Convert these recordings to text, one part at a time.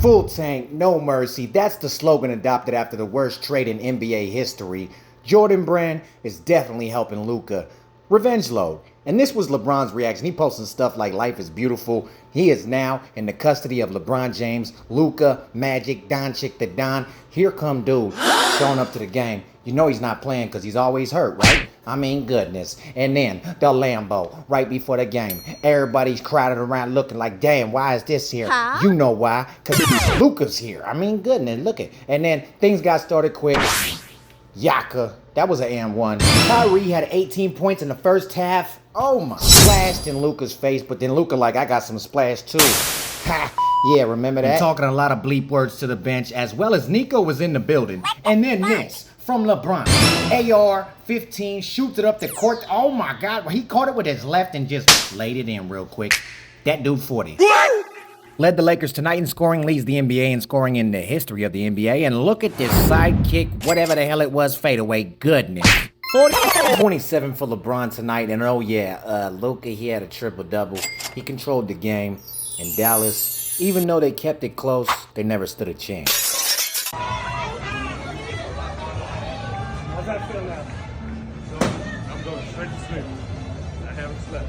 Full tank, no mercy. That's the slogan adopted after the worst trade in NBA history. Jordan Brand is definitely helping Luka. Revenge load. And this was LeBron's reaction. He posted stuff like life is beautiful. He is now in the custody of LeBron James, Luka, Magic, Doncic, the Don. Here come dude showing up to the game. You know he's not playing because he's always hurt, right? I mean, goodness. And then the Lambo right before the game. Everybody's crowded around looking like, damn, why is this here? Huh? You know why? Because Luka's here. I mean, goodness, look it. And then things got started quick. Yaka, that was an and-one. Kyrie had 18 points in the first half. Oh my, splashed in Luka's face, but then Luka like, I got some splash too. Ha, yeah, remember that? Talking a lot of bleep words to the bench, as well as Nico was in the building. And then this, from LeBron. AR-15, shoots it up the court. Oh my God, he caught it with his left and just laid it in real quick. That dude 40. Led the Lakers tonight in scoring, leads the NBA in scoring in the history of the NBA. And look at this sidekick, whatever the hell it was, fadeaway. Goodness. 27 for LeBron tonight. And oh yeah, Luka, he had a triple-double. He controlled the game. And Dallas, even though they kept it close, they never stood a chance. How's that feel now? I'm going straight to sleep. I haven't slept.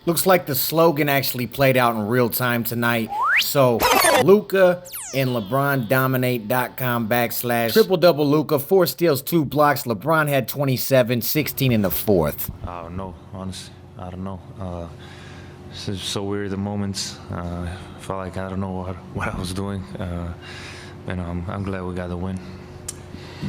Looks like the slogan actually played out in real time tonight. So, Luka and LeBronDominate.com / triple-double Luka, 4 steals, 2 blocks. LeBron had 27, 16 in the fourth. I don't know, honestly. I don't know. It's just so weird the moments. Felt like I don't know what I was doing. And I'm glad we got the win.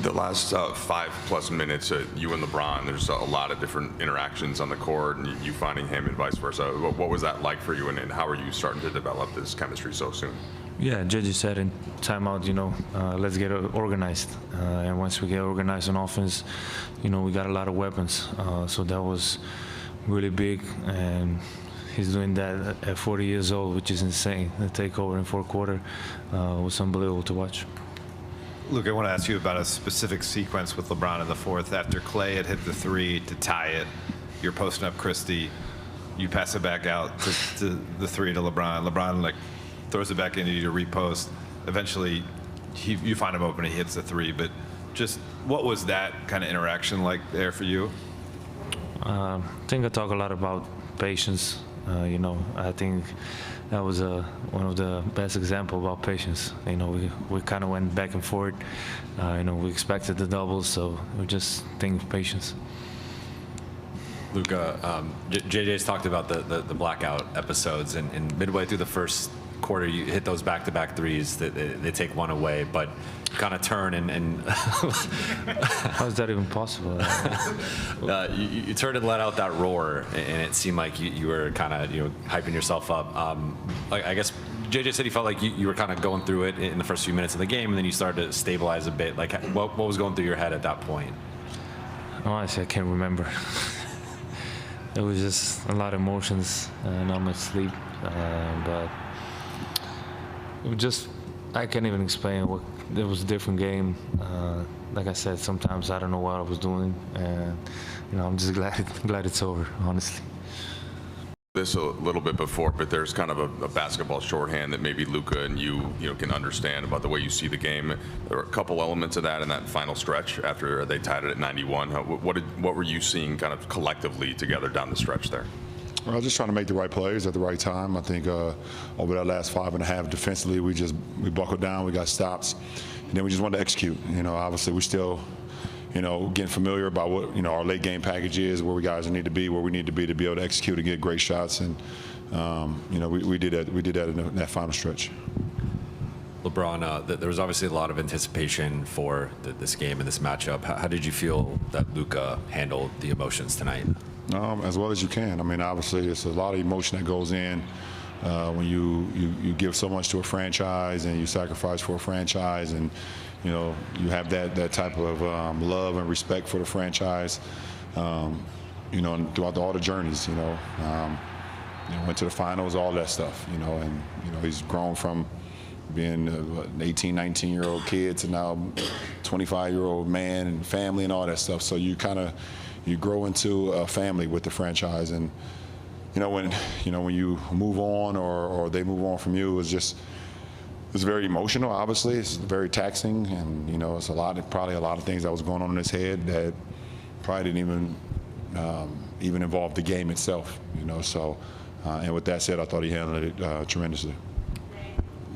The last 5+ minutes, you and LeBron, there's a lot of different interactions on the court, and you finding him and vice versa. What was that like for you, and how are you starting to develop this chemistry so soon? Yeah, JJ said in timeout, let's get organized. And once we get organized on offense, we got a lot of weapons. So that was really big, and he's doing that at 40 years old, which is insane. The takeover in fourth quarter was unbelievable to watch. Luke, I want to ask you about a specific sequence with LeBron in the fourth. After Clay had hit the 3 to tie it, you're posting up Christie. You pass it back out to the 3 to LeBron. LeBron throws it back into you to repost. Eventually, you find him open and he hits the 3. But just what was that kind of interaction like there for you? I think I talk a lot about patience. I think that was one of the best examples about patience. We kind of went back and forth. We expected the doubles, so we just think patience. Luka, JJ's talked about the blackout episodes, and midway through the first quarter, you hit those back-to-back threes. They take one away, but kind of turn and how is that even possible? you turned and let out that roar, and it seemed like you were kind of hyping yourself up. I guess JJ said he felt like you were kind of going through it in the first few minutes of the game, and then you started to stabilize a bit. What was going through your head at that point? Honestly, I can't remember. It was just a lot of emotions, not much sleep, but it was just, I can't even explain what. It was a different game. Like I said, sometimes I don't know what I was doing, and I'm just glad it's over, honestly. This a little bit before, but there's kind of a basketball shorthand that maybe Luka and you can understand about the way you see the game. There were a couple elements of that in that final stretch after they tied it at 91. What were you seeing kind of collectively together down the stretch there? Well, just trying to make the right plays at the right time. I think over that last 5.5 defensively, we buckled down, we got stops, and then we just wanted to execute. Obviously we still, getting familiar about what our late game package is, where we guys need to be, where we need to be able to execute and get great shots, and we did that. We did that in that final stretch. LeBron, there was obviously a lot of anticipation for this game and this matchup. How did you feel that Luka handled the emotions tonight? As well as you can. I mean, obviously, there's a lot of emotion that goes in when you give so much to a franchise and you sacrifice for a franchise, and you have that type of love and respect for the franchise. And throughout all the journeys, went to the finals, all that stuff. And he's grown from being an 18, 19-year-old kid to now 25-year-old man and family and all that stuff. So you grow into a family with the franchise, and when you move on or they move on from you, it's very emotional. Obviously, it's very taxing, and it's probably a lot of things that was going on in his head that probably didn't even involve the game itself. So, and with that said, I thought he handled it tremendously.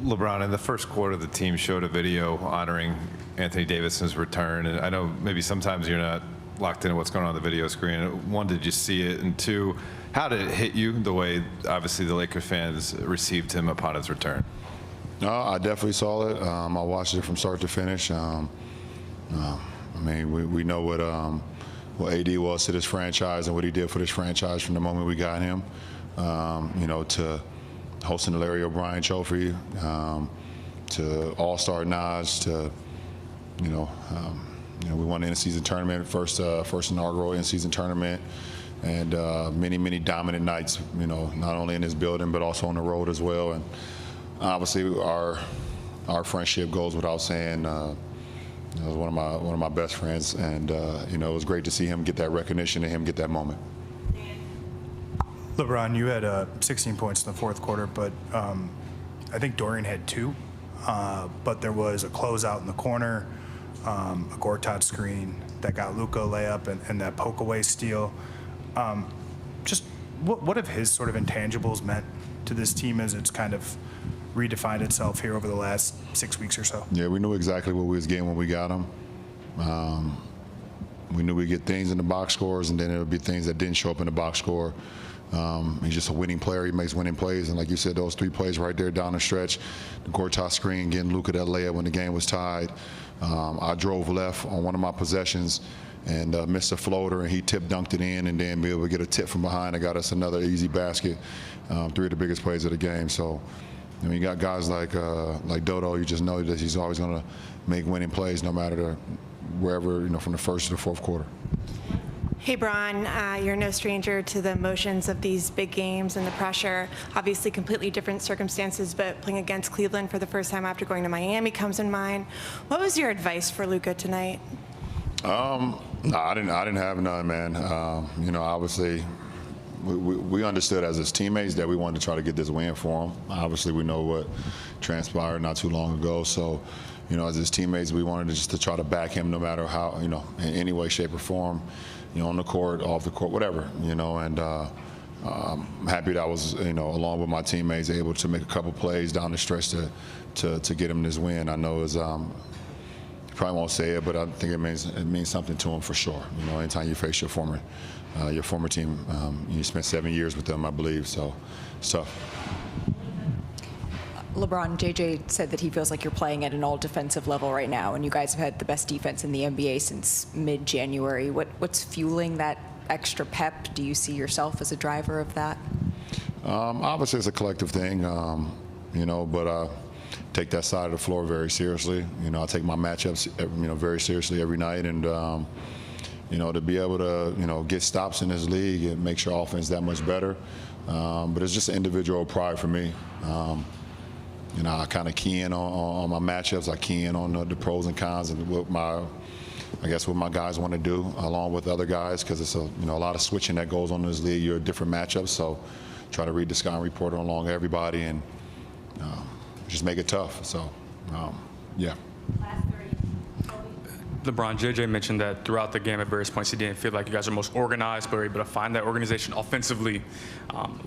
LeBron, in the first quarter, the team showed a video honoring Anthony Davison's return, and I know maybe sometimes you're not locked into what's going on the video screen. One, did you see it? And two, how did it hit you the way obviously the Lakers fans received him upon his return? No, I definitely saw it. I watched it from start to finish. I mean, we know what AD was to this franchise and what he did for this franchise from the moment we got him. To hosting the Larry O'Brien Trophy, to All-Star nods, to we won the in-season tournament, first inaugural in-season tournament, and many dominant nights. Not only in this building but also on the road as well. And obviously, our friendship goes without saying. He was one of my best friends, and it was great to see him get that recognition and him get that moment. LeBron, you had 16 points in the fourth quarter, but I think Dorian had 2. But there was a closeout in the corner, a Gortat screen that got Luka layup, and that poke away steal. Just what have his sort of intangibles meant to this team as it's kind of redefined itself here over the last 6 weeks or so? Yeah, we knew exactly what we was getting when we got him. We knew we'd get things in the box scores, and then there would be things that didn't show up in the box score. He's just a winning player. He makes winning plays, and like you said, those 3 plays right there down the stretch, the Gortat screen, getting Luka that layup when the game was tied. I drove left on one of my possessions and missed a floater, and he tip-dunked it in, and then be able to get a tip from behind that got us another easy basket. 3 of the biggest plays of the game. So, you got guys like Dodo. You just know that he's always going to make winning plays, no matter wherever, from the first to the fourth quarter. Hey, Bron, you're no stranger to the emotions of these big games and the pressure. Obviously, completely different circumstances, but playing against Cleveland for the first time after going to Miami comes in mind. What was your advice for Luka tonight? No, I didn't have none, man. Obviously, we understood as his teammates that we wanted to try to get this win for him. Obviously, we know what transpired not too long ago, so. As his teammates, we wanted to try to back him no matter how, in any way, shape, or form, on the court, off the court, whatever, and I'm happy that I was, along with my teammates, able to make a couple plays down the stretch to get him this win. I know it's, you probably won't say it, but I think it means something to him for sure. Anytime you face your former team, you spent 7 years with them, I believe, so it's tough. LeBron, JJ said that he feels like you're playing at an all-defensive level right now, and you guys have had the best defense in the NBA since mid-January. What's fueling that extra pep? Do you see yourself as a driver of that? Obviously, it's a collective thing, but I take that side of the floor very seriously. I take my matchups, very seriously every night, and to be able to, get stops in this league, it makes your offense that much better. But it's just an individual pride for me. I kind of key in on my matchups. I key in on the pros and cons and what my guys want to do along with other guys, because it's a lot of switching that goes on in this league. You're different matchups, so try to read the scouting report along everybody and just make it tough. So, yeah. LeBron, JJ mentioned that throughout the game at various points he didn't feel like you guys are most organized, but were able to find that organization offensively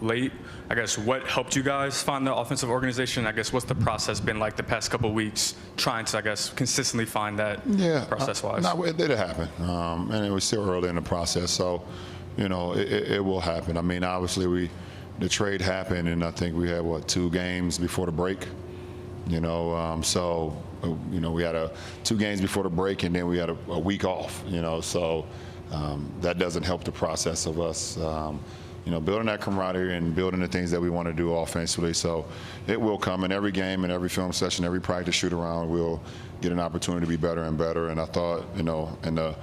late. I guess what helped you guys find the offensive organization? I guess what's the process been like the past couple of weeks trying to, consistently find that process-wise? No, it did happen, and it was still early in the process, so, it will happen. I mean, obviously the trade happened, and I think we had, 2 games before the break, so. We had 2 games before the break, and then we had a week off, so that doesn't help the process of us, building that camaraderie and building the things that we want to do offensively. So it will come in every game, in every film session, every practice shoot around, we'll get an opportunity to be better and better. And I thought, in the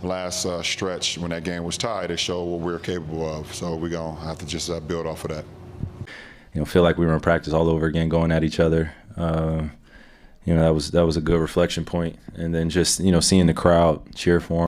last stretch when that game was tied, it showed what we're capable of. So we're going to have to just build off of that. Feel like we were in practice all over again, going at each other. That was a good reflection point. And then just, seeing the crowd cheer for him.